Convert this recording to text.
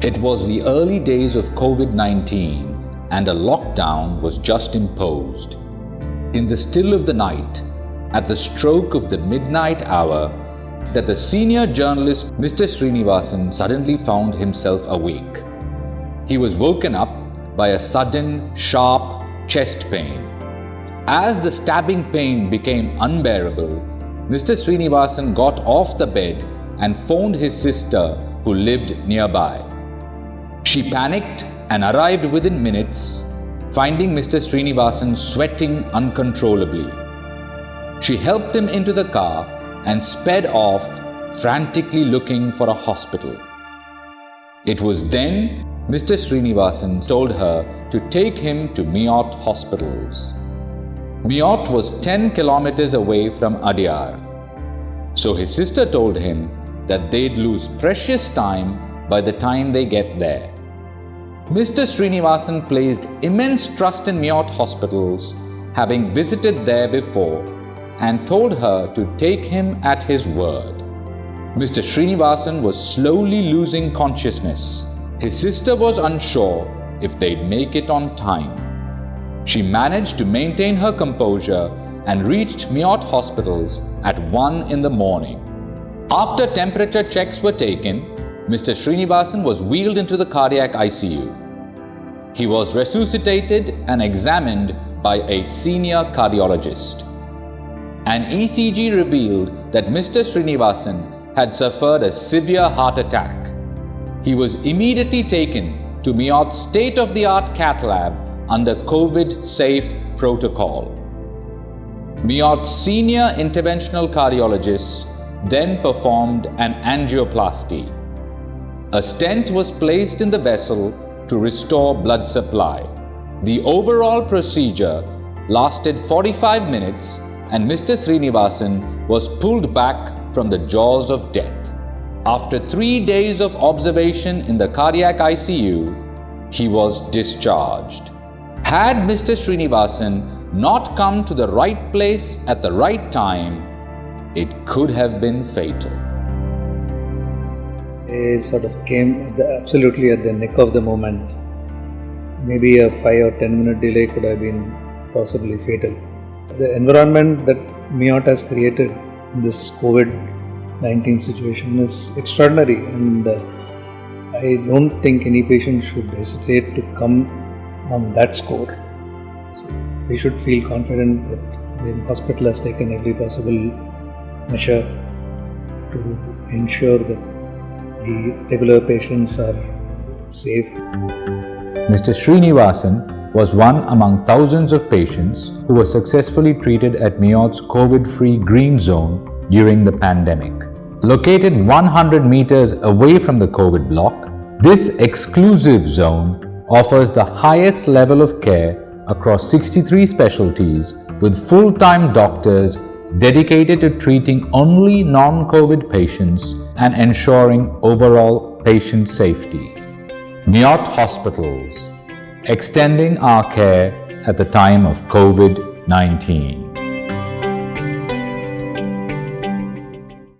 It was the early days of COVID-19 and a lockdown was just imposed. In the still of the night, at the stroke of the midnight hour, that the senior journalist Mr. Srinivasan suddenly found himself awake. He was woken up by a sudden, sharp chest pain. As the stabbing pain became unbearable, Mr. Srinivasan got off the bed and phoned his sister who lived nearby. She panicked and arrived within minutes, finding Mr. Srinivasan sweating uncontrollably. She helped him into the car and sped off, frantically looking for a hospital. It was then Mr. Srinivasan told her to take him to MIOT hospitals. MIOT was 10 kilometers away from Adyar. So his sister told him that they'd lose precious time by the time they get there. Mr. Srinivasan placed immense trust in MIOT hospitals, having visited there before, and told her to take him at his word. Mr. Srinivasan was slowly losing consciousness. His sister was unsure if they'd make it on time. She managed to maintain her composure and reached MIOT hospitals at 1 in the morning. After temperature checks were taken, Mr. Srinivasan was wheeled into the cardiac ICU. He was resuscitated and examined by a senior cardiologist. An ECG revealed that Mr. Srinivasan had suffered a severe heart attack. He was immediately taken to MIOT's state-of-the-art cath lab under COVID-safe protocol. MIOT's senior interventional cardiologists then performed an angioplasty. A stent was placed in the vessel to restore blood supply. The overall procedure lasted 45 minutes and Mr. Srinivasan was pulled back from the jaws of death. After 3 days of observation in the cardiac ICU, he was discharged. Had Mr. Srinivasan not come to the right place at the right time, it could have been fatal. They sort of came absolutely at the neck of the moment. Maybe a 5 or 10 minute delay could have been possibly fatal. The environment that MIOT has created in this COVID-19 situation is extraordinary, and I don't think any patient should hesitate to come on that score. So they should feel confident that the hospital has taken every possible measure to ensure that the regular patients are safe. Mr. Srinivasan was one among thousands of patients who were successfully treated at MIOT's COVID-free green zone during the pandemic. Located 100 meters away from the COVID block, this exclusive zone offers the highest level of care across 63 specialties with full-time doctors dedicated to treating only non-COVID patients and ensuring overall patient safety. MIOT Hospitals, extending our care at the time of COVID-19.